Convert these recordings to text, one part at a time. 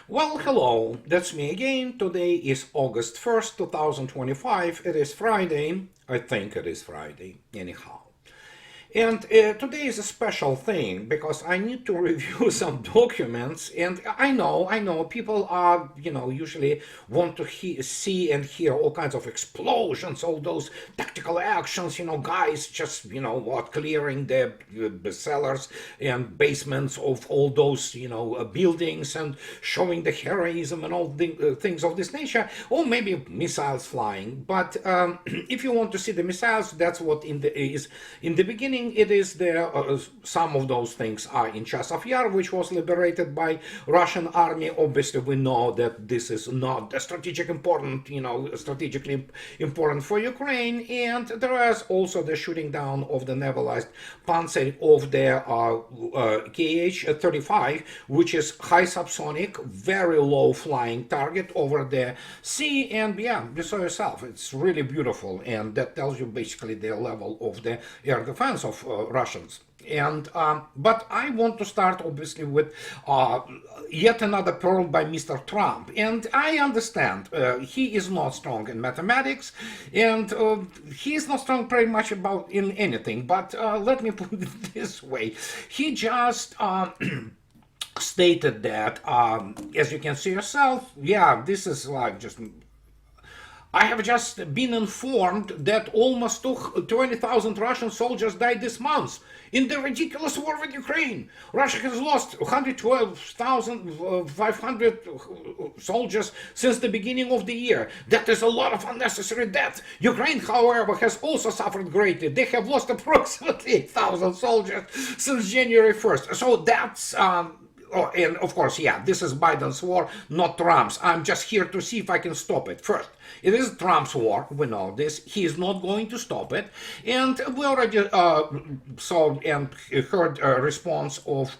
Well, hello, that's me again. Today is August 1st, 2025. It is Friday. I think it is Friday, anyhow. And today is a special thing because I need to review some documents. And I know, people are, usually want to see and hear all kinds of explosions, all those tactical actions, guys just, what, clearing the cellars and basements of all those, buildings and showing the heroism and all the things of this nature, or maybe missiles flying. But if you want to see the missiles, that's what is in the beginning. It is there. Some of those things are in Chasov Yar, which was liberated by Russian army. Obviously, we know that this is not strategically important for Ukraine. And there is also the shooting down of the navalized Panzer of the KH-35, which is high subsonic, very low flying target over the sea. And yeah, you saw yourself, it's really beautiful, and that tells you basically the level of the air defense of Russians. And but I want to start obviously with yet another pearl by Mr. Trump. And I understand he is not strong in mathematics, and he is not strong pretty much about in anything. But let me put it this way: he just stated that, as you can see yourself, yeah, this is like just. I have just been informed that almost 20,000 Russian soldiers died this month in the ridiculous war with Ukraine. Russia has lost 112,500 soldiers since the beginning of the year. That is a lot of unnecessary death. Ukraine, however, has also suffered greatly. They have lost approximately 8,000 soldiers since January 1st. So that's... Oh, and of course, yeah, this is Biden's war, not Trump's. I'm just here to see if I can stop it. First, it is Trump's war. We know this. He is not going to stop it. And we already saw and heard a response of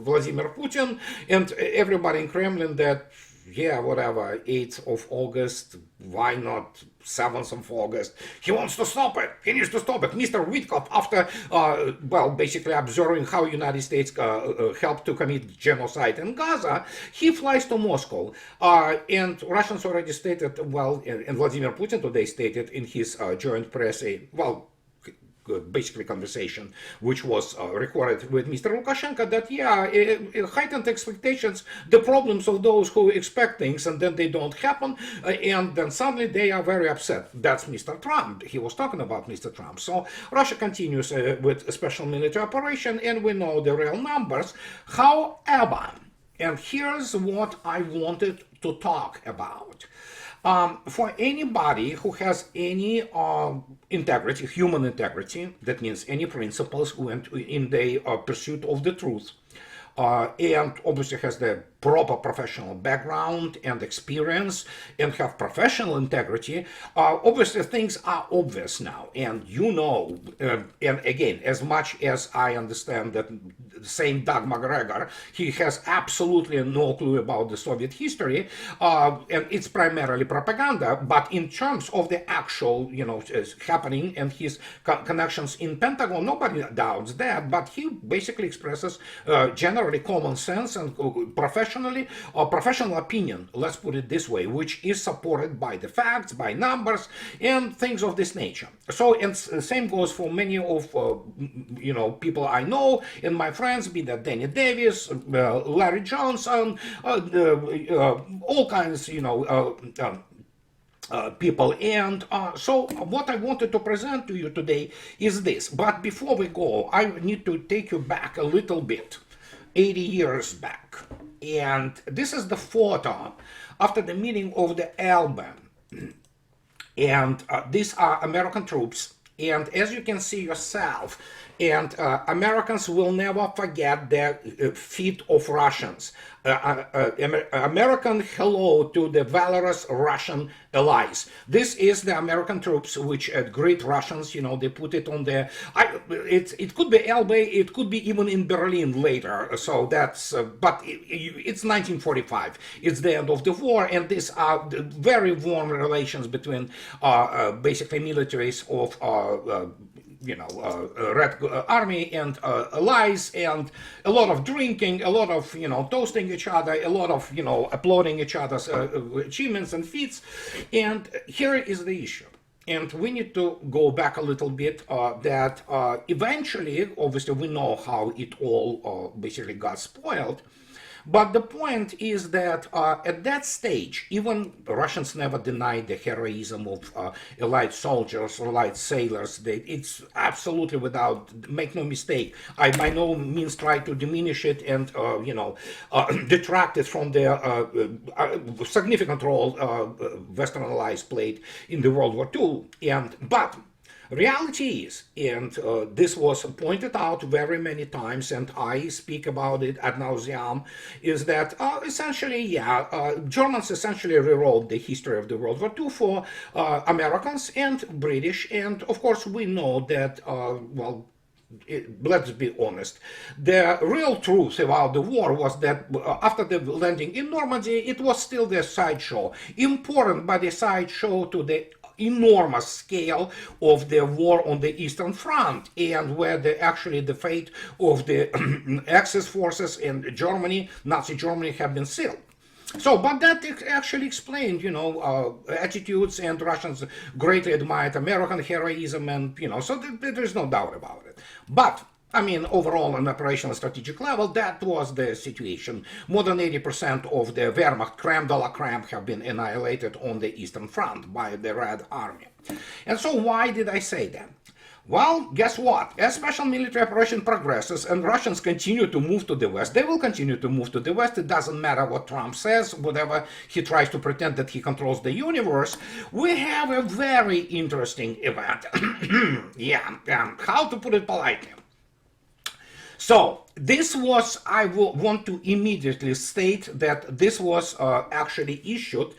Vladimir Putin and everybody in Kremlin that, yeah, whatever, 8th of August, why not 7th of August? He wants to stop it. He needs to stop it. Mr. Witkoff, after, basically observing how United States helped to commit genocide in Gaza, he flies to Moscow. And Russians already stated, and Vladimir Putin today stated in his joint press, basically conversation which was recorded with Mr. Lukashenko, that yeah, heightened expectations, the problems of those who expect things and then they don't happen, and then suddenly they are very upset. That's Mr. Trump. He was talking about Mr. Trump. So Russia continues with a special military operation, and we know the real numbers. However, and here's what I wanted to talk about. For anybody who has any integrity, human integrity, that means any principles in the pursuit of the truth, and obviously has the proper professional background and experience and have professional integrity, obviously things are obvious now. And and again, as much as I understand that the same Doug McGregor, he has absolutely no clue about the Soviet history, and it's primarily propaganda, but in terms of the actual, happening and his connections in Pentagon, nobody doubts that, but he basically expresses generally common sense and professional opinion, let's put it this way, which is supported by the facts, by numbers, and things of this nature. So, and same goes for many of, people I know and my friends, be that Danny Davis, Larry Johnson, all kinds, people. And so what I wanted to present to you today is this. But before we go, I need to take you back a little bit, 80 years back. And this is the photo after the meeting of the Elbe. And these are American troops. And as you can see yourself, and Americans will never forget the feat of Russians. American hello to the valorous Russian allies. This is the American troops, which great Russians, they put it on the. It could be Elbe, it could be even in Berlin later. So that's, but it's 1945. It's the end of the war, and these are very warm relations between basically militaries of Red Army and allies, and a lot of drinking, a lot of toasting each other, a lot of applauding each other's achievements and feats. And here is the issue. And we need to go back a little bit, that eventually, obviously, we know how it all basically got spoiled. But the point is that at that stage, even Russians never denied the heroism of elite soldiers or elite sailors. It's absolutely without, make no mistake. I by no means try to diminish it and, detract it from the significant role Western allies played in the World War II. But reality is, and this was pointed out very many times, and I speak about it ad nauseam, is that essentially, Germans essentially rewrote the history of the World War II for Americans and British, and of course we know that, let's be honest, the real truth about the war was that after the landing in Normandy, it was still the sideshow, important but a sideshow to the enormous scale of the war on the Eastern Front, and where actually the fate of the Axis forces in Germany, Nazi Germany, have been sealed. So, but that actually explained, attitudes, and Russians greatly admired American heroism, and, so there's no doubt about it. But I mean, overall, on operational strategic level, that was the situation. More than 80% of the Wehrmacht, creme de la creme, have been annihilated on the Eastern Front by the Red Army. And so why did I say that? Well, guess what? As special military operation progresses and Russians continue to move to the West, they will continue to move to the West. It doesn't matter what Trump says, whatever he tries to pretend that he controls the universe. We have a very interesting event. How to put it politely. So this was, I want to immediately state that this was actually issued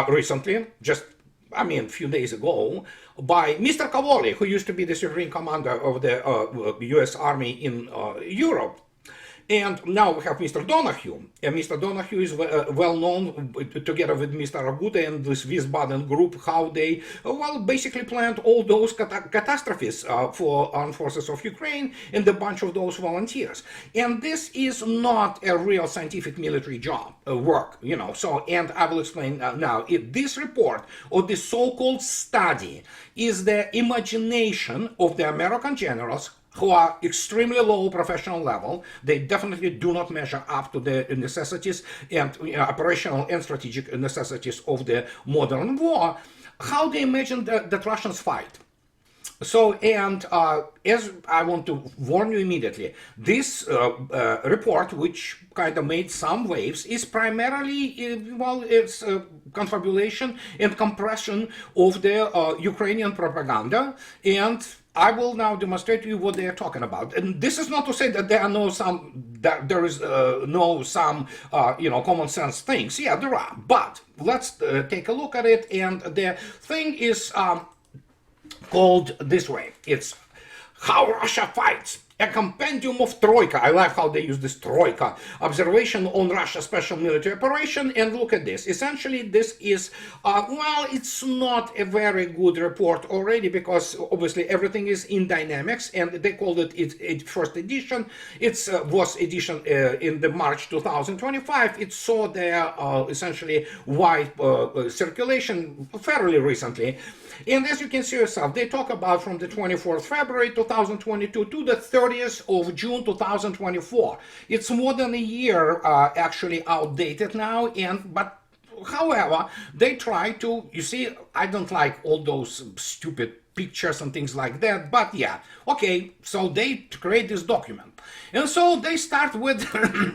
recently, just, a few days ago, by Mr. Cavoli, who used to be the Supreme Commander of the US Army in Europe. And now we have Mr. Donahue. And Mr. Donahue is well known, together with Mr. Raguta and this Wiesbaden group, how they, basically planned all those catastrophes for armed forces of Ukraine and a bunch of those volunteers. And this is not a real scientific military job, work, So, and I will explain now. This report, or this so-called study, is the imagination of the American generals who are extremely low professional level. They definitely do not measure up to the necessities and operational and strategic necessities of the modern war, how they imagine that Russians fight. So, and as I want to warn you immediately, this report, which kind of made some waves, is primarily, it's confabulation and compression of the Ukrainian propaganda, and I will now demonstrate to you what they are talking about. And this is not to say that there are there is no common sense things. Yeah, there are. But let's take a look at it. And the thing is called this way. It's How Russia Fights. A compendium of Troika. I like how they use this Troika. Observation on Russia's special military operation. And look at this. Essentially, this is, it's not a very good report already, because obviously everything is in dynamics, and they called it first edition. It was edition in the March 2025. It saw their essentially wide circulation fairly recently. And as you can see yourself, they talk about from the 24th February 2022 to the 30th of June 2024. It's more than a year actually outdated now, but however, they try to, you see, I don't like all those stupid pictures and things like that, but yeah, okay, so they create this document. And so they start with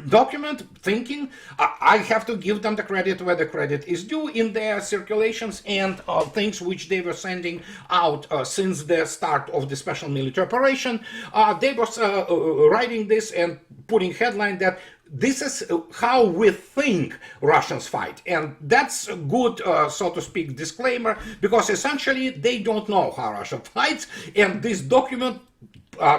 document thinking, I have to give them the credit where the credit is due in their circulations and things which they were sending out since the start of the special military operation. They were writing this and putting headline that this is how we think Russians fight. And that's a good, so to speak, disclaimer, because essentially they don't know how Russia fights, and this document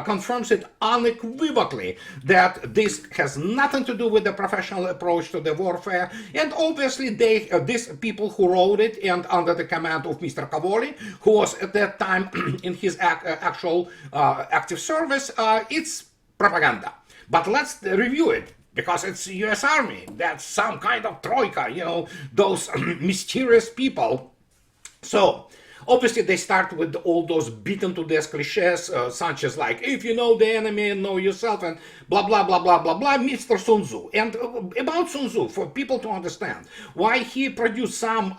confirms it unequivocally that this has nothing to do with the professional approach to the warfare. And obviously, these people who wrote it, and under the command of Mr. Cavoli, who was at that time in his actual active service, it's propaganda. But let's review it, because it's U.S. Army. That's some kind of troika, those mysterious people. So, obviously, they start with all those beaten to death cliches, such as like, if you know the enemy, know yourself, and blah, blah, blah, blah, blah, blah, Mr. Sun Tzu. And about Sun Tzu, for people to understand why he produced some,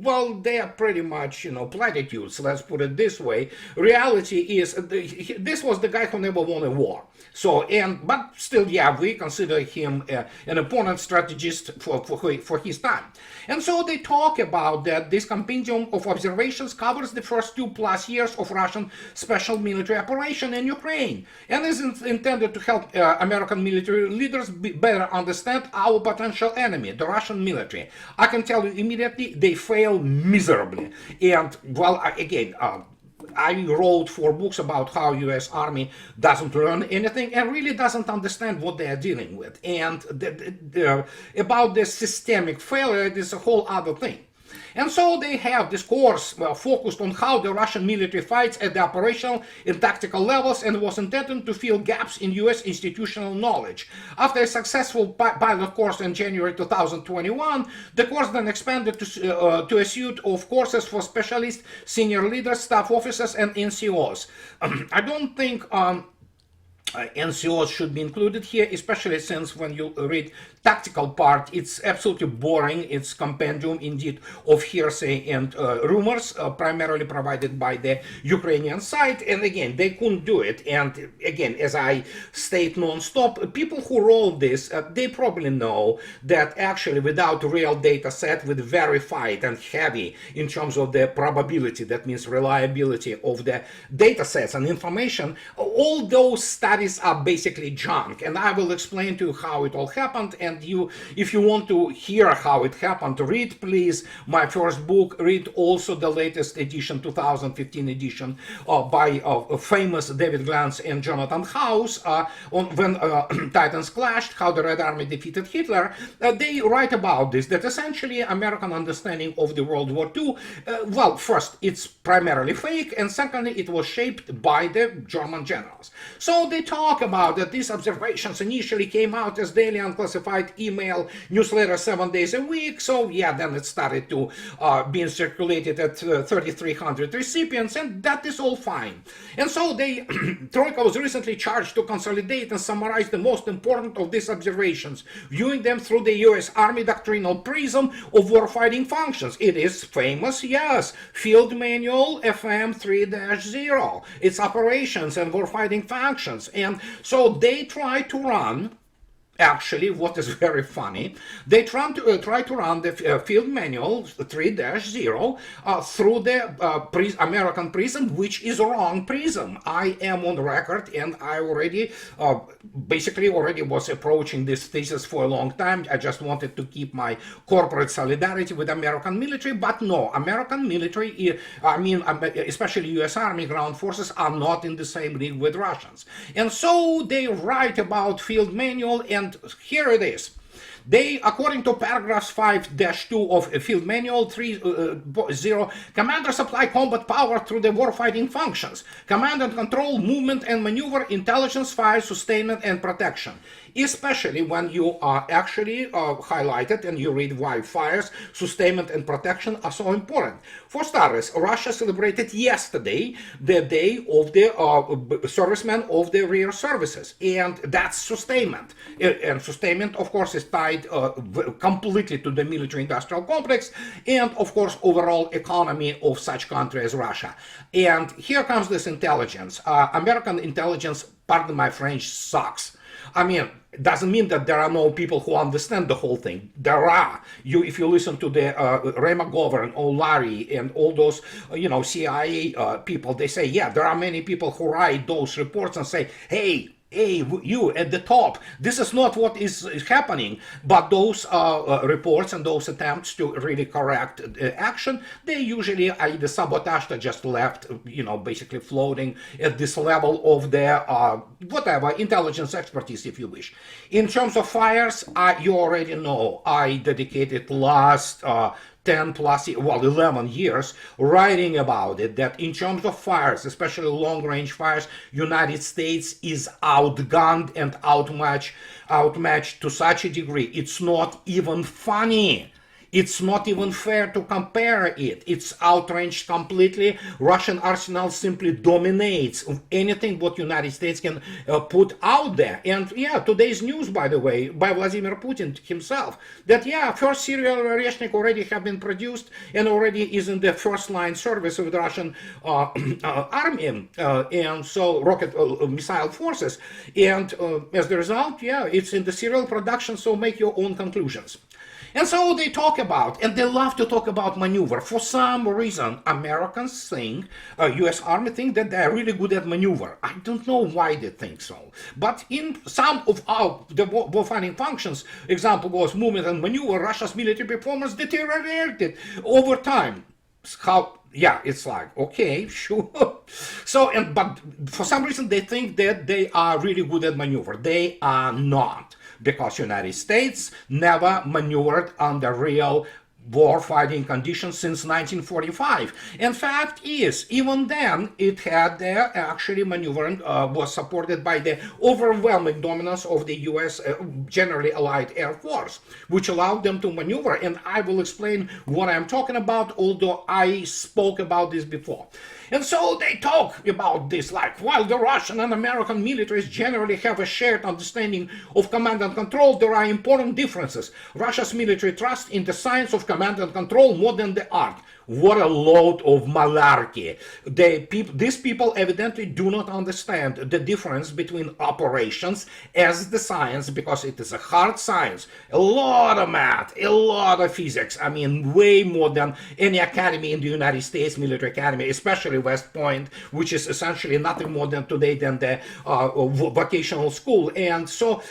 well, they are pretty much, platitudes, let's put it this way. Reality is, this was the guy who never won a war. So, but still, yeah, we consider him an important strategist for his time. And so they talk about that this compendium of observations covers the first 2+ years of Russian special military operation in Ukraine, and is intended to help American military leaders better understand our potential enemy, the Russian military. I can tell you immediately, they fail miserably. And, well, again, I wrote 4 books about how U.S. Army doesn't learn anything and really doesn't understand what they are dealing with. And about the systemic failure, it is a whole other thing. And so they have this course focused on how the Russian military fights at the operational and tactical levels, and was intended to fill gaps in U.S. institutional knowledge. After a successful pilot course in January 2021, the course then expanded to a suite of courses for specialists, senior leaders, staff officers, and NCOs. I don't think NCOs should be included here, especially since when you read tactical part, it's absolutely boring. It's compendium indeed of hearsay and rumors, primarily provided by the Ukrainian side. And again, they couldn't do it. And again, as I state non-stop, people who wrote this, they probably know that actually without a real data set, with verified and heavy in terms of the probability, that means reliability of the data sets and information, all those studies are basically junk. And I will explain to you how it all happened. And if you want to hear how it happened, read please my first book. Read also the latest edition, 2015 edition, by famous David Glantz and Jonathan House, on when Titans clashed, how the Red Army defeated Hitler. They write about this, that essentially American understanding of the World War II, well, first, it's primarily fake, and secondly, it was shaped by the German generals. So they talk about that these observations initially came out as daily unclassified email newsletter 7 days a week. So yeah, then it started to being circulated at 3,300 recipients, and that is all fine. And so they Troika was recently charged to consolidate and summarize the most important of these observations, viewing them through the U.S. Army doctrinal prism of warfighting functions. It is famous, yes, Field Manual FM 3-0. It's operations and warfighting functions. And so they try to run, actually, what is very funny, they try to run the Field Manual 3-0 through the American prism, which is wrong prism. I am on record, and I already basically was approaching this thesis for a long time. I just wanted to keep my corporate solidarity with American military, but no, American military, I mean, especially U.S. Army ground forces, are not in the same league with Russians. And so they write about Field Manual, and here it is. They, according to paragraphs 5-2 of Field Manual 3.0, commanders apply combat power through the warfighting functions: command and control, movement and maneuver, intelligence, fire, sustainment, and protection. Especially when you are actually highlighted and you read why fires, sustainment, and protection are so important. For starters, Russia celebrated yesterday the day of the servicemen of the rear services, and that's sustainment. And sustainment, of course, is tied completely to the military-industrial complex and, of course, overall economy of such country as Russia. And here comes this intelligence. American intelligence, pardon my French, sucks. I mean, it doesn't mean that there are no people who understand the whole thing. There are. If you listen to the Ray McGovern, O'Leary, and all those, CIA people, they say, yeah, there are many people who write those reports and say, hey, hey, you at the top, this is not what is happening. But those reports and those attempts to really correct action, they usually are either sabotaged or just left, basically floating at this level of their whatever intelligence expertise, if you wish. In terms of fires, you already know I dedicated last 10 plus, 11 years writing about it, that in terms of fires, especially long-range fires, United States is outgunned and outmatched to such a degree. It's not even funny. It's not even fair to compare it. It's outranged completely. Russian arsenal simply dominates anything what United States can put out there. And yeah, today's news, by the way, by Vladimir Putin himself, that yeah, first serial Oreshnik already have been produced and already is in the first line service of the Russian army, and so rocket missile forces. And as the result, yeah, it's in the serial production, so make your own conclusions. And so they talk about, and they love to talk about maneuver. For some reason, Americans think, US Army think that they're really good at maneuver. I don't know why they think so. But in some of the warfighting functions, example was movement and maneuver, Russia's military performance deteriorated over time. How? Yeah, it's like, okay, sure. So, but for some reason they think that they are really good at maneuver. They are not, because United States never maneuvered under real war-fighting conditions since 1945. And fact is, even then, it had their actually maneuvering was supported by the overwhelming dominance of the U.S. Generally Allied Air Force, which allowed them to maneuver. And I will explain what I'm talking about, although I spoke about this before. And so they talk about this, like, while the Russian and American militaries generally have a shared understanding of command and control, there are important differences. Russia's military trusts in the science of command and control more than the art. What a load of malarkey. These people evidently do not understand the difference between operations as the science, because it is a hard science. A lot of math, a lot of physics. I mean, way more than any academy in the United States, military academy, especially West Point, which is essentially nothing more than today than the vocational school. And so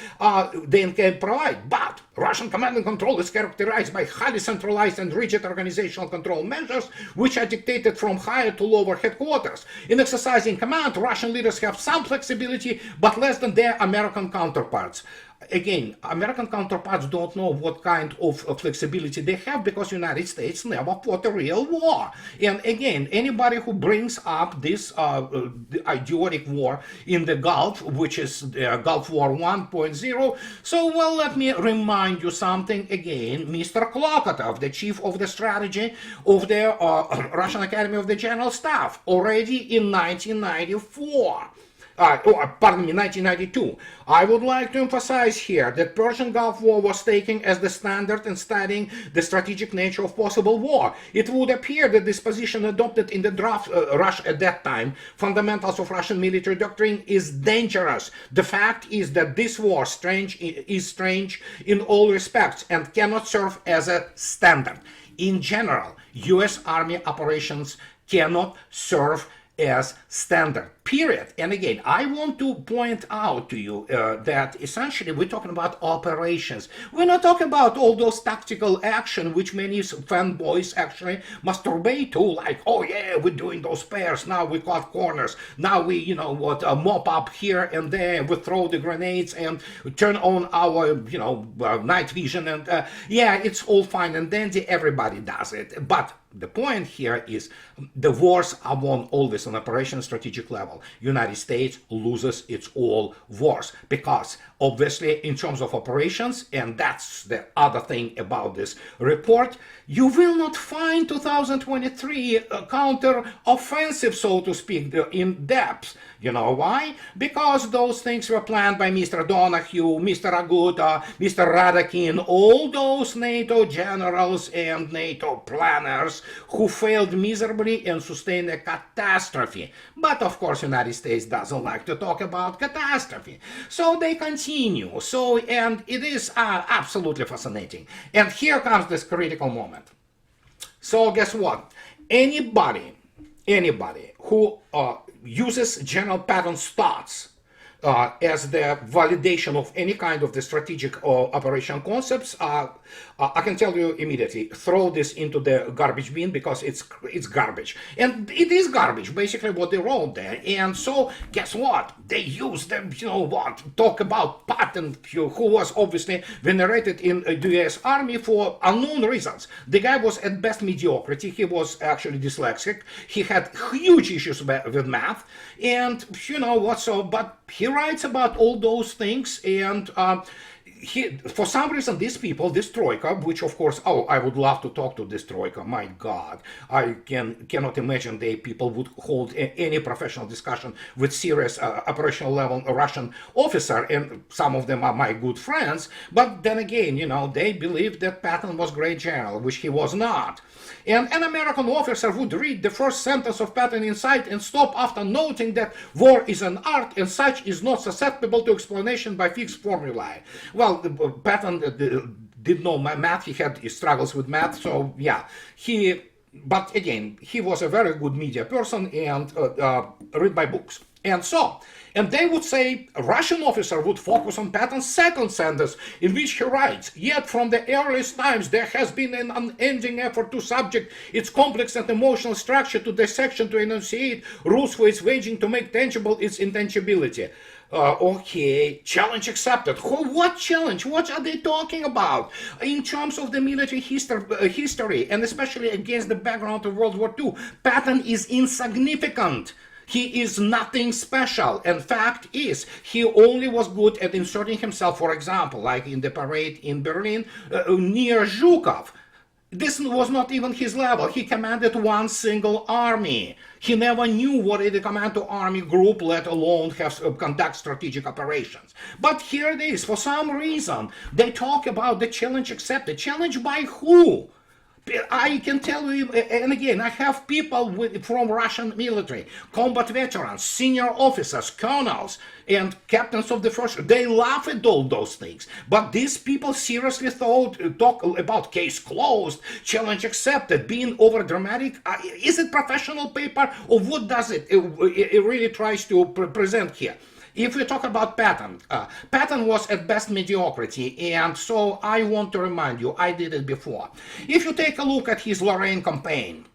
they can provide. But Russian command and control is characterized by highly centralized and rigid organizational control measures, which are dictated from higher to lower headquarters. In exercising command, Russian leaders have some flexibility, but less than their American counterparts. Again, American counterparts don't know what kind of flexibility they have, because United States never fought a real war. And again, anybody who brings up this idiotic war in the Gulf, which is Gulf War 1.0, so well, let me remind you something again. Mr. Klokotov, the chief of the strategy of the Russian Academy of the General Staff, already in 1994. 1992. I would like to emphasize here that Persian Gulf War was taken as the standard in studying the strategic nature of possible war. It would appear that this position adopted in the draft Russia at that time, fundamentals of Russian military doctrine, is dangerous. The fact is that this war is strange in all respects and cannot serve as a standard. In general, US Army operations cannot serve as standard, period. And again, I want to point out to you that essentially we're talking about operations. We're not talking about all those tactical action which many fanboys actually masturbate to, like, oh yeah, we're doing those pairs, now we cut corners, now we, mop up here and there, we throw the grenades and turn on our, night vision, and yeah, it's all fine and dandy, everybody does it. But the point here is the wars are won always on operation strategic level. United States loses its all wars because obviously in terms of operations, and that's the other thing about this report, you will not find 2023 counter-offensive, so to speak, in depth. You know why? Because those things were planned by Mr. Donahue, Mr. Aguta, Mr. Radakin, all those NATO generals and NATO planners who failed miserably and sustained a catastrophe. But of course, United States doesn't like to talk about catastrophe. So they continue. And it is absolutely fascinating. And here comes this critical moment. So guess what? Anybody who uses General Patton's thoughts as the validation of any kind of the strategic operation concepts, I can tell you immediately, throw this into the garbage bin, because it's garbage. And it is garbage, basically, what they wrote there. And so, guess what? They used them, talk about Patton, who was obviously venerated in the US Army for unknown reasons. The guy was at best mediocrity. He was actually dyslexic. He had huge issues with math. And but he writes about all those things, and for some reason, these people, this troika, which of course, I would love to talk to this troika. My God, I cannot imagine people would hold any professional discussion with serious operational level Russian officer, and some of them are my good friends. But then again, they believed that Patton was great general, which he was not. And an American officer would read the first sentence of Patton in sight and stop after noting that war is an art and such is not susceptible to explanation by fixed formulae. Well, Patton did know math. He had struggles with math, so yeah, but again, he was a very good media person and read my books. And they would say a Russian officer would focus on Patton's second sentence, in which he writes, "Yet from the earliest times there has been an unending effort to subject its complex and emotional structure to dissection, to enunciate rules for its waging, to make tangible its intangibility." Okay, challenge accepted. What challenge? What are they talking about? In terms of the military history, and especially against the background of World War II, Patton is insignificant. He is nothing special, and fact is, he only was good at inserting himself, for example, like in the parade in Berlin, near Zhukov. This was not even his level. He commanded one single army. He never knew what is the commando army group, let alone conduct strategic operations. But here it is. For some reason, they talk about the challenge accepted. Challenge by who? I can tell you, and again, I have people from Russian military, combat veterans, senior officers, colonels, and captains of the first. They laugh at all those things. But these people seriously talk about case closed, challenge accepted, being over dramatic. Is it professional paper, or what does it really tries to present here? If we talk about Patton, Patton was at best mediocrity, and so I want to remind you, I did it before. If you take a look at his Lorraine campaign,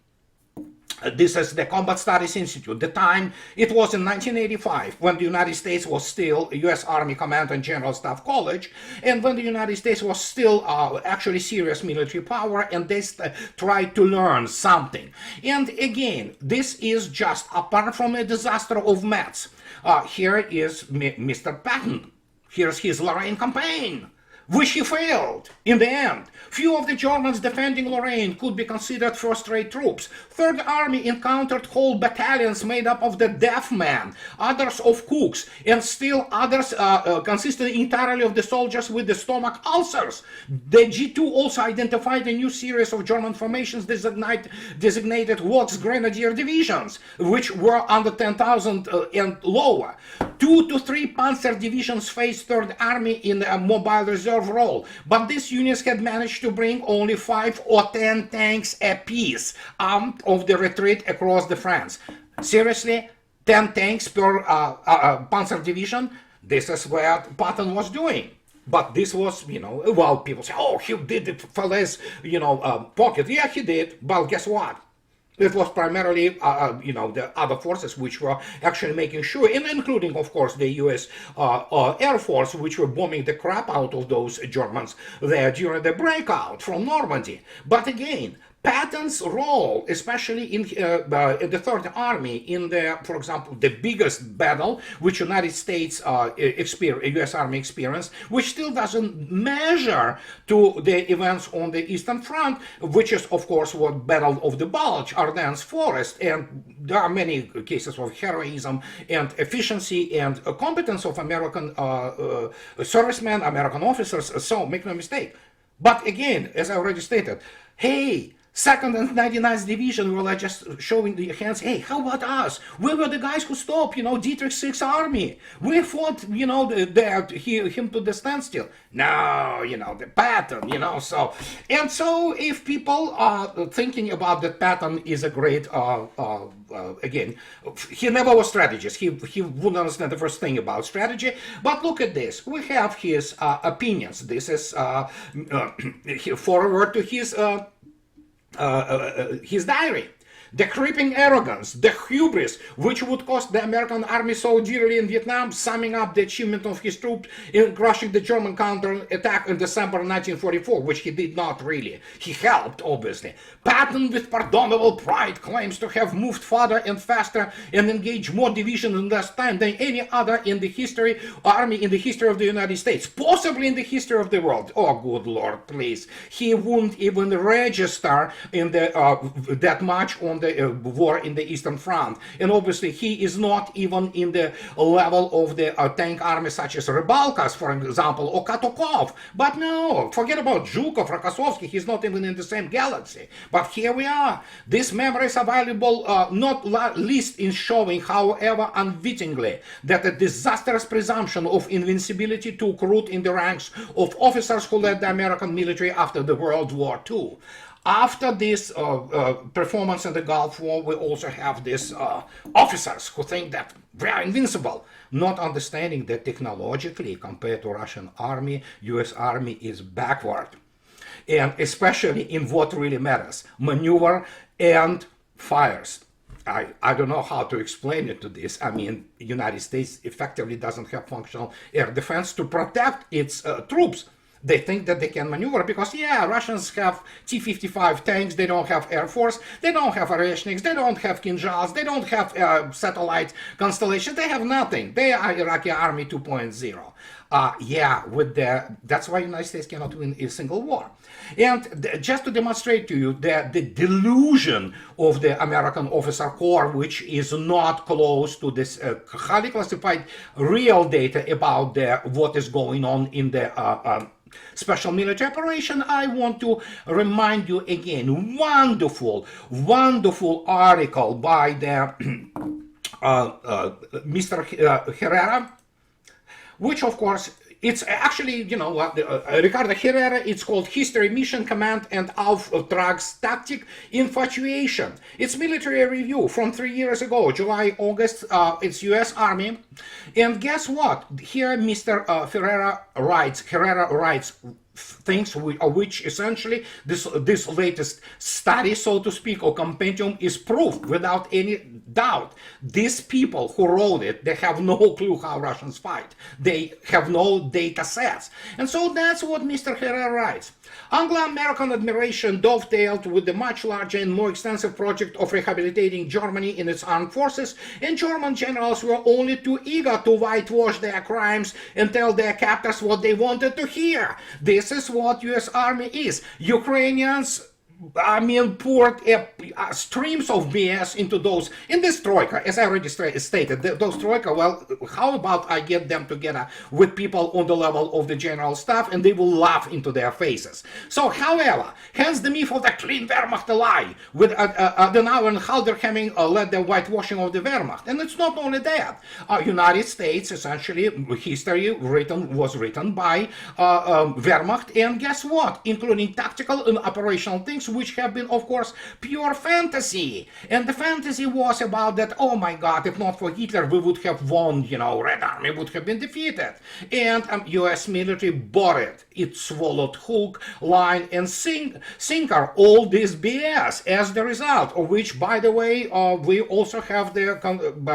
this is the Combat Studies Institute. The time, it was in 1985, when the United States was still U.S. Army Command and General Staff College, and when the United States was still actually serious military power, and they tried to learn something. And again, this is just apart from a disaster of maths. Here is Mr. Patton. Here's his Lorraine campaign, which he failed in the end. Few of the Germans defending Lorraine could be considered first-rate troops. Third Army encountered whole battalions made up of the deaf men, others of cooks, and still others consisted entirely of the soldiers with the stomach ulcers. The G2 also identified a new series of German formations designated Volksgrenadier divisions, which were under 10,000 and lower. 2 to 3 Panzer divisions faced Third Army in a mobile reserve role, but these units had managed to bring only 5 or 10 tanks apiece out of the retreat across the France. Seriously, 10 tanks per Panzer division? This is what Patton was doing. But this was, well, people say, oh, he did it for less, pocket. Yeah, he did, but guess what? It was primarily, the other forces which were actually making sure, and including, of course, the U.S. Air Force, which were bombing the crap out of those Germans there during the breakout from Normandy. But again, Patton's role, especially in the Third Army, in for example, the biggest battle which United States U.S. Army experienced, which still doesn't measure to the events on the Eastern Front, which is, of course, what Battle of the Bulge, Ardennes Forest, and there are many cases of heroism and efficiency and competence of American servicemen, American officers. So make no mistake. But again, as I already stated, hey, Second and 99th Division were like just showing their hands. Hey, how about us? We were the guys who stopped, Dietrich Sixth Army. We fought, him to the standstill. No, the Patton, So if people are thinking about that Patton is a great, again, he never was strategist. He wouldn't understand the first thing about strategy. But look at this. We have his opinions. This is forward to his diary. The creeping arrogance, the hubris, which would cost the American army so dearly in Vietnam, summing up the achievement of his troops in crushing the German counterattack in December 1944, which he did not really. He helped, obviously. Patton, with pardonable pride, claims to have moved farther and faster and engaged more divisions in less time than any other in the army in the history of the United States, possibly in the history of the world. Oh, good Lord, please. He wouldn't even register in that much on the war in the Eastern Front. And obviously he is not even in the level of the tank army such as Rybalka's, for example, or Katokov. But no, forget about Zhukov, Rokossovsky, he's not even in the same galaxy. But here we are. These memories are valuable not least in showing, however unwittingly, that a disastrous presumption of invincibility took root in the ranks of officers who led the American military after the World War II. After this performance in the Gulf War, we also have these officers who think that we are invincible, not understanding that technologically, compared to Russian army, US army is backward. And especially in what really matters, maneuver and fires. I don't know how to explain it to this. I mean, United States effectively doesn't have functional air defense to protect its troops. They think that they can maneuver because, Russians have T-55 tanks, they don't have Air Force, they don't have Oreshniks, they don't have Kinzhals, they don't have satellite constellations, they have nothing. They are Iraqi Army 2.0. That's why the United States cannot win a single war. And just to demonstrate to you that the delusion of the American officer corps, which is not close to this highly classified real data about what is going on in the special military operation, I want to remind you again, wonderful article by the Mr. Herrera, which of course it's actually, Ricardo Herrera, it's called History, Mission, Command, and Auftrags Tactic Infatuation. It's military review from 3 years ago, July, August, it's US Army. And guess what? Here Mr. Herrera writes things which essentially this latest study, so to speak, or compendium is proof without any doubt. These people who wrote it, they have no clue how Russians fight. They have no data sets. And so that's what Mr. Herrera writes. Anglo-American admiration dovetailed with the much larger and more extensive project of rehabilitating Germany in its armed forces, and German generals were only too eager to whitewash their crimes and tell their captors what they wanted to hear. This is what US Army is. Ukrainians poured streams of BS into in this troika, as I already stated, those troika, well, how about I get them together with people on the level of the general staff and they will laugh into their faces. So, however, hence the myth of the clean Wehrmacht a lie, with Adenauer and Halder having led the whitewashing of the Wehrmacht. And it's not only that. United States, essentially, history was written by Wehrmacht, and guess what? Including tactical and operational things, which have been, of course, pure fantasy. And the fantasy was about that, oh my God, if not for Hitler, we would have won, Red Army would have been defeated. And US military bought it. It swallowed hook, line, and sinker all this BS as the result, of which, by the way, we also have the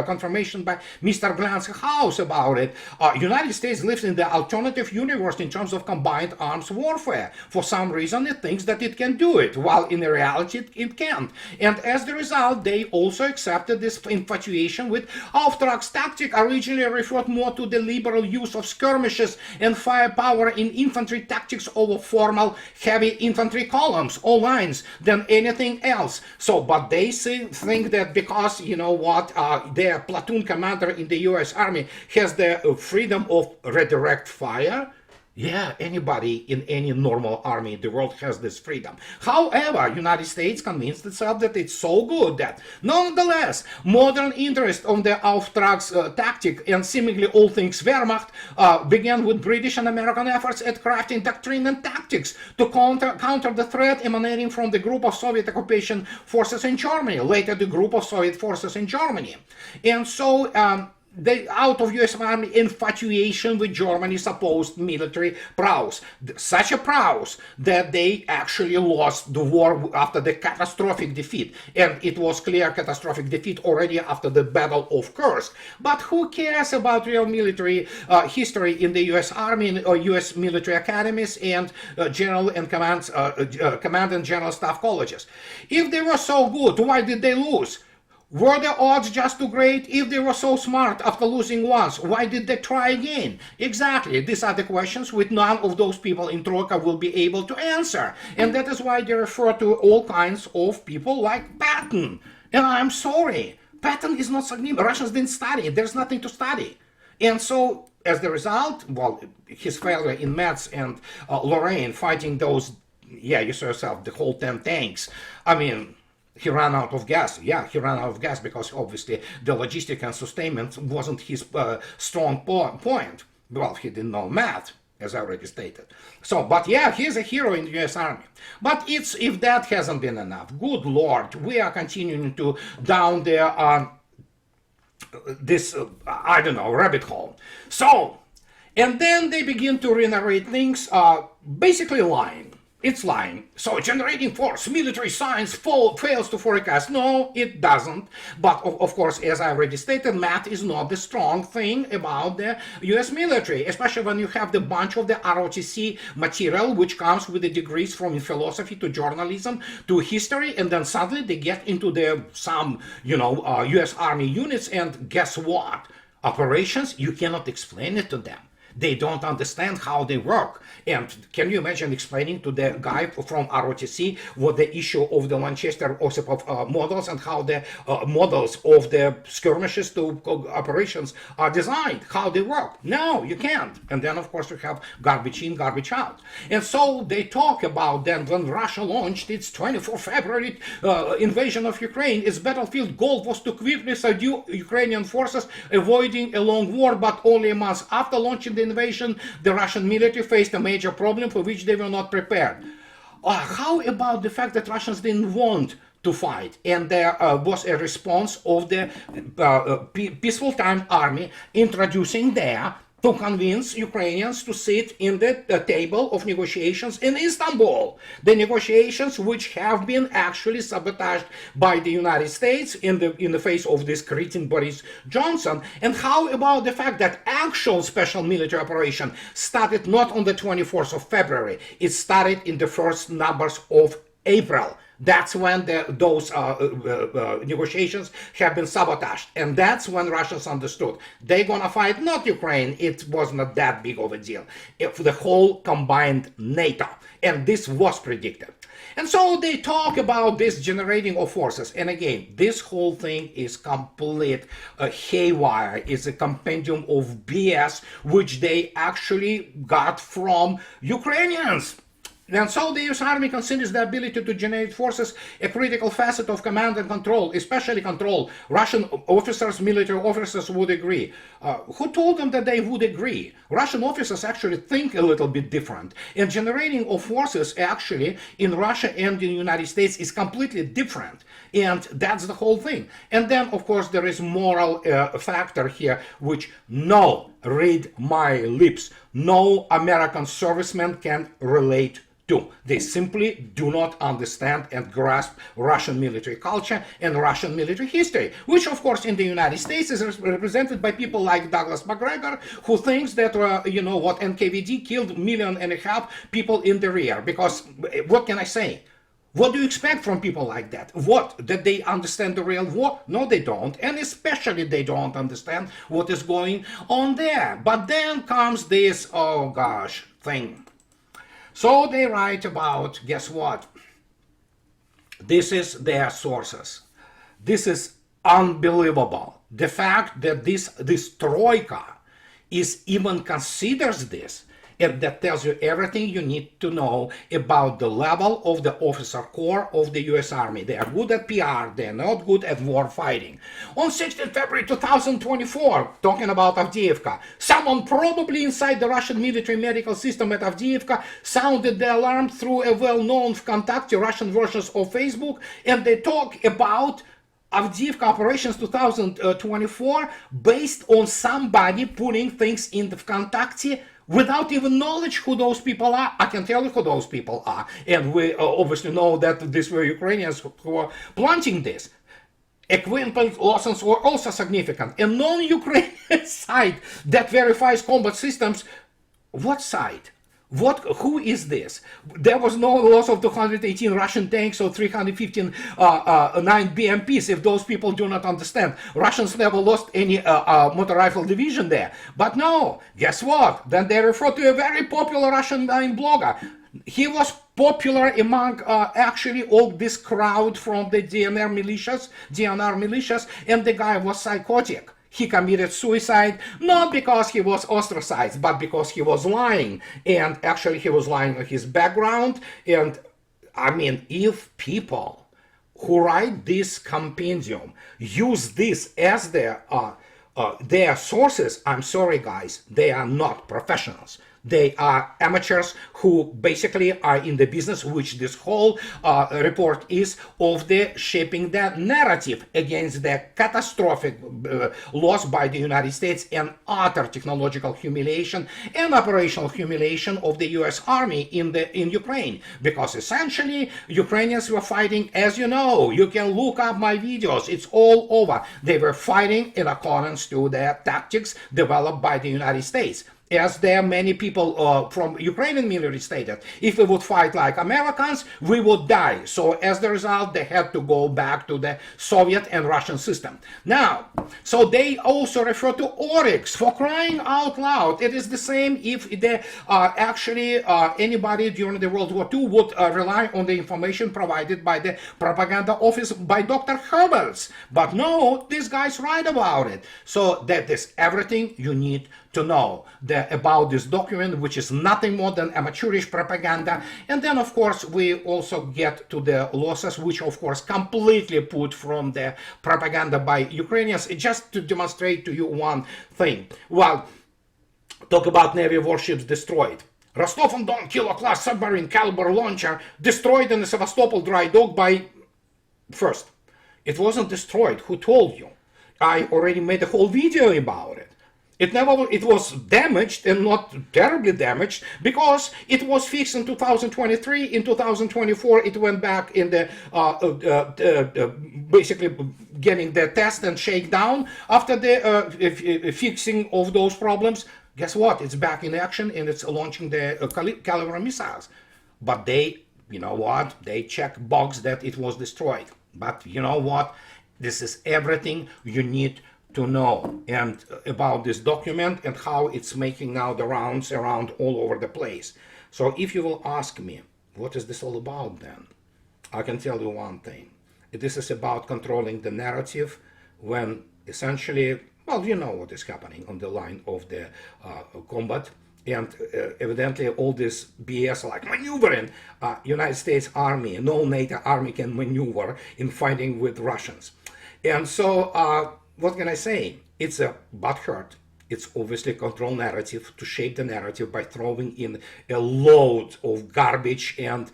confirmation by Mr. Glantz House about it. United States lives in the alternative universe in terms of combined arms warfare. For some reason, it thinks that it can do it, while in reality it can't. And as the result, they also accepted this infatuation with Auftrags tactic, originally referred more to the liberal use of skirmishes and firepower in infantry tactics over formal heavy infantry columns or lines than anything else. So, but they think that because, their platoon commander in the US Army has the freedom of redirect fire, Yeah, anybody in any normal army in the world has this freedom. However, United States convinced itself that it's so good that, nonetheless, modern interest on the Auftrags tactic and seemingly all things Wehrmacht began with British and American efforts at crafting doctrine and tactics to counter the threat emanating from the group of Soviet occupation forces in Germany, later the group of Soviet forces in Germany. And so, out of US Army infatuation with Germany's supposed military prowess. Such a prowess that they actually lost the war after the catastrophic defeat. And it was clear catastrophic defeat already after the Battle of Kursk. But who cares about real military history in the US Army or US military academies and general and command and general staff colleges? If they were so good, why did they lose? Were the odds just too great? If they were so smart after losing once, why did they try again? Exactly, these are the questions which none of those people in Troika will be able to answer. And that is why they refer to all kinds of people like Patton. And I'm sorry, Patton is not significant. Russians didn't study, there's nothing to study. And so, as the result, well, his failure in Metz and Lorraine fighting those, yeah, you saw yourself, the whole 10 tanks. I mean, he ran out of gas. Yeah, he ran out of gas because obviously the logistic and sustainment wasn't his strong point. Well, he didn't know math, as I already stated. So, but yeah, he's a hero in the US Army. But if that hasn't been enough, good Lord, we are continuing to down there I don't know, rabbit hole. So, and then they begin to re-narrate things, basically lying. It's lying. So generating force, military science fails to forecast. No, it doesn't. But of course, as I already stated, math is not the strong thing about the US military, especially when you have the bunch of the ROTC material, which comes with the degrees from philosophy to journalism to history, and then suddenly they get into some US Army units, and guess what? Operations, you cannot explain it to them. They don't understand how they work. And can you imagine explaining to the guy from ROTC what the issue of the Manchester Osipov models and how the models of the skirmishes to operations are designed, how they work? No, you can't. And then, of course, you have garbage in, garbage out. And so they talk about then when Russia launched its 24 February invasion of Ukraine, its battlefield goal was to quickly subdue Ukrainian forces, avoiding a long war, but only a month after launching the invasion, the Russian military faced a major problem for which they were not prepared. How about the fact that Russians didn't want to fight, and there was a response of the peaceful time army introducing there to convince Ukrainians to sit in the table of negotiations in Istanbul. The negotiations which have been actually sabotaged by the United States in the face of this cretin Boris Johnson. And how about the fact that actual special military operation started not on the 24th of February, it started in the first numbers of April. That's when those negotiations have been sabotaged. And that's when Russians understood they're gonna fight not Ukraine, it was not that big of a deal, for the whole combined NATO. And this was predicted. And so they talk about this generating of forces. And again, this whole thing is complete haywire. It's a compendium of BS, which they actually got from Ukrainians. And so the US Army considers the ability to generate forces a critical facet of command and control, especially control. Russian officers, military officers would agree. Who told them that they would agree? Russian officers actually think a little bit different. And generating of forces actually in Russia and in the United States is completely different. And that's the whole thing. And then, of course, there is moral factor here, which read my lips, no American serviceman can relate to. They simply do not understand and grasp Russian military culture and Russian military history, which of course in the United States is represented by people like Douglas MacGregor, who thinks that, NKVD killed 1.5 million people in the rear. Because what can I say? What do you expect from people like that? What? That they understand the real war? No, they don't. And especially they don't understand what is going on there. But then comes this, oh gosh, thing. So they write about, guess what? This is their sources. This is unbelievable. The fact that this Troika is even considers this and that tells you everything you need to know about the level of the officer corps of the US Army. They are good at PR, they're not good at war fighting. On 16 February 2024, talking about Avdiivka, someone probably inside the Russian military medical system at Avdiivka sounded the alarm through a well-known Vkontakte Russian versions of Facebook, and they talk about Avdiivka operations 2024 based on somebody putting things in the Vkontakte without even knowledge who those people are. I can tell you who those people are. And we obviously know that these were Ukrainians who were planting this. Equipment losses were also significant. A non-Ukrainian site that verifies combat systems. What site? Who is this? There was no loss of 218 Russian tanks or 315 9 BMPs, if those people do not understand. Russians never lost any motor rifle division there. But no, guess what? Then they refer to a very popular Russian blogger. He was popular among actually all this crowd from the DNR militias, and the guy was psychotic. He committed suicide, not because he was ostracized, but because he was lying. And actually he was lying on his background. And I mean, if people who write this compendium use this as their sources, I'm sorry guys, they are not professionals. They are amateurs who basically are in the business, which this whole report is, of the shaping the narrative against the catastrophic loss by the United States and utter technological humiliation and operational humiliation of the US Army in Ukraine. Because essentially, Ukrainians were fighting, as you know, you can look up my videos, it's all over. They were fighting in accordance to the tactics developed by the United States. As there are many people from Ukrainian military stated, if we would fight like Americans, we would die. So as the result, they had to go back to the Soviet and Russian system. Now, so they also refer to Oryx, for crying out loud. It is the same if they actually anybody during the World War II would rely on the information provided by the propaganda office by Dr. Herberts. But no, these guys write about it. So that is everything you need to know about this document, which is nothing more than amateurish propaganda. And then, of course, we also get to the losses, which, of course, completely put from the propaganda by Ukrainians, just to demonstrate to you one thing. Well, talk about Navy warships destroyed. Rostov-on-Don kilo-class submarine caliber launcher destroyed in the Sevastopol dry dock by... First, it wasn't destroyed. Who told you? I already made a whole video about it. It was damaged, and not terribly damaged, because it was fixed in 2023. In 2024, it went back in the basically getting the test and shakedown after the fixing of those problems. Guess what? It's back in action, and it's launching the caliber missiles. But they, you know what? They check box that it was destroyed. But you know what? This is everything you need to know and about this document and how it's making now the rounds around all over the place. So if you will ask me, what is this all about then? I can tell you one thing. This is about controlling the narrative when essentially, well, you know what is happening on the line of the combat. And evidently all this BS like maneuvering, United States Army, no NATO army can maneuver in fighting with Russians. And so, what can I say? It's a butthurt. It's obviously a control narrative to shape the narrative by throwing in a load of garbage and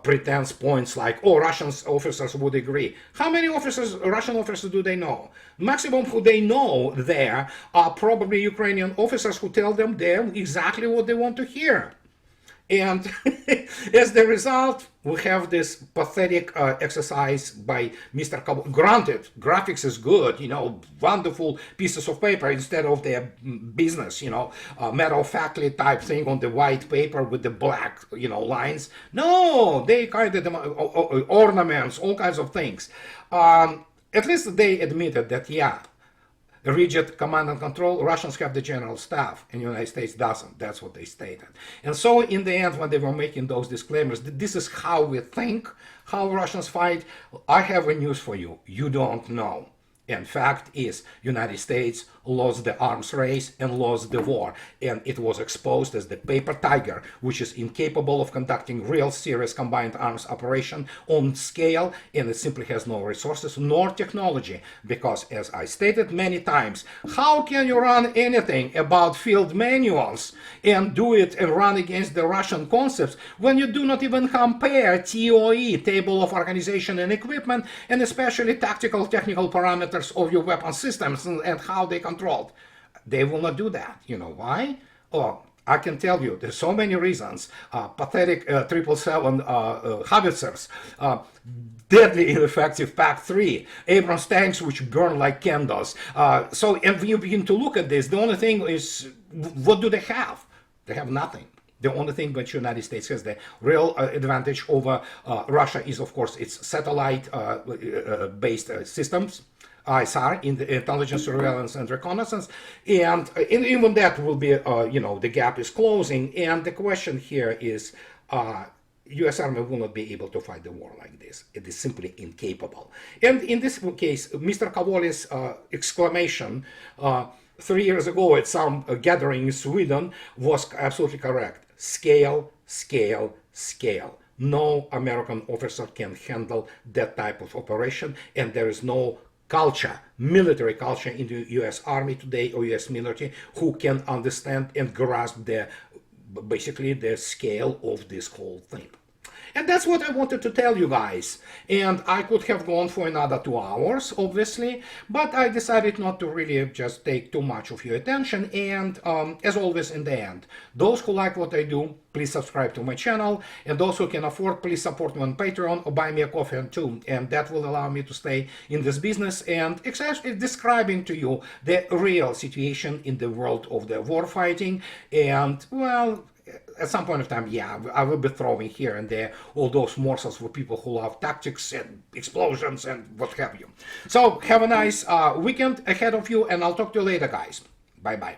pretense points like, oh, Russian officers would agree. How many Russian officers do they know? Maximum who they know there are probably Ukrainian officers who tell them exactly what they want to hear. And as the result, we have this pathetic exercise by Mr. Granted, graphics is good, you know, wonderful pieces of paper instead of their business, you know, matter-of-factly type thing on the white paper with the black, you know, lines. No, they kind of ornaments, all kinds of things. At least they admitted that, yeah, rigid command and control, Russians have the general staff and the United States doesn't. That's what they stated. And so in the end, when they were making those disclaimers, this is how we think, how Russians fight. I have a news for you. You don't know. And fact is, United States lost the arms race and lost the war, and it was exposed as the paper tiger, which is incapable of conducting real serious combined arms operation on scale, and it simply has no resources nor technology, because as I stated many times, how can you run anything about field manuals and do it and run against the Russian concepts when you do not even compare TOE, table of organization and equipment, and especially tactical technical parameters of your weapon systems and how they controlled? They will not do that. You know why? Oh, I can tell you, there's so many reasons. Pathetic 777 howitzers, deadly ineffective PAC-3, Abrams tanks which burn like candles. So if you begin to look at this, the only thing is, what do they have? They have nothing. The only thing which the United States has the real advantage over Russia is, of course, its satellite-based systems, ISR, in the intelligence, surveillance, and reconnaissance, and even that will be, the gap is closing. And the question here is, U.S. Army will not be able to fight the war like this. It is simply incapable. And in this case, Mr. Kavoli's exclamation 3 years ago at some gathering in Sweden was absolutely correct. Scale, scale, scale. No American officer can handle that type of operation, and there is no culture, military culture in the U.S. Army today or U.S. military who can understand and grasp basically the scale of this whole thing. And that's what I wanted to tell you guys. And I could have gone for another 2 hours, obviously, but I decided not to really just take too much of your attention. And as always, in the end, those who like what I do, please subscribe to my channel. And those who can afford, please support me on Patreon or buy me a coffee too. And that will allow me to stay in this business and actually describing to you the real situation in the world of the war fighting. And, well, at some point of time, yeah, I will be throwing here and there all those morsels for people who love tactics and explosions and what have you. So have a nice weekend ahead of you, and I'll talk to you later, guys. Bye-bye.